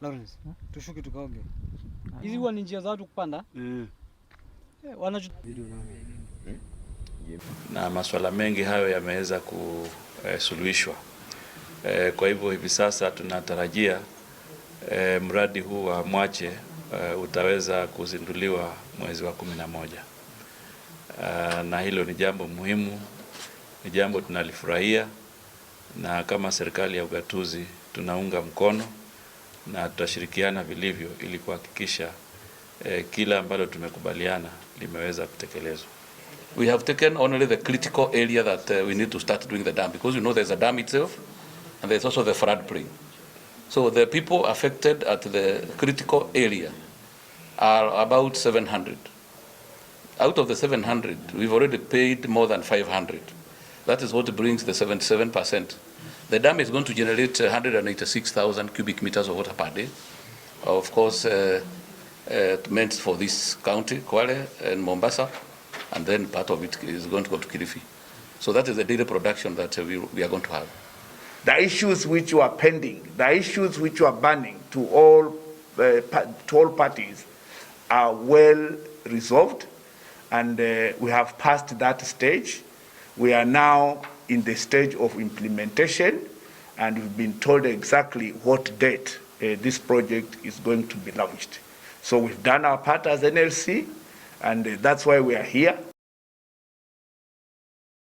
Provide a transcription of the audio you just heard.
Lawrence, tushuke tukaoge. Hizi huwa ni njia za watu kupanda? Na masuala mengi hayo yameweza kusuluhishwa. Kwa hivyo hivi sasa tunatarajia mradi huu wa Mwache utaweza kuzinduliwa mwezi wa 11. Na hilo ni jambo muhimu, ni jambo tunalifurahia, na kama serikali ya ugatuzi tunaunga mkono na tutashirikiana vilivyo ili kuhakikisha kila ambalo tumekubaliana limeweza kutekelezwa. We have taken only the critical area that we need to start doing the dam, because you know there's a dam itself and there's also the floodplain. So the people affected at the critical area are about 700. Out of the 700, we've already paid more than 500. That is what brings the 77%. The dam is going to generate 186,000 cubic meters of water per day. Of course, meant for this county, Kwale and Mombasa, and then part of it is going to go to Kilifi. So that is the daily production that we are going to have. The issues which were pending, the issues which were burning to all parties are well resolved, and we have passed that stage. We are now in the stage of implementation, and we've been told exactly what date this project is going to be launched. So we've done our part as NLC, and that's why we are here.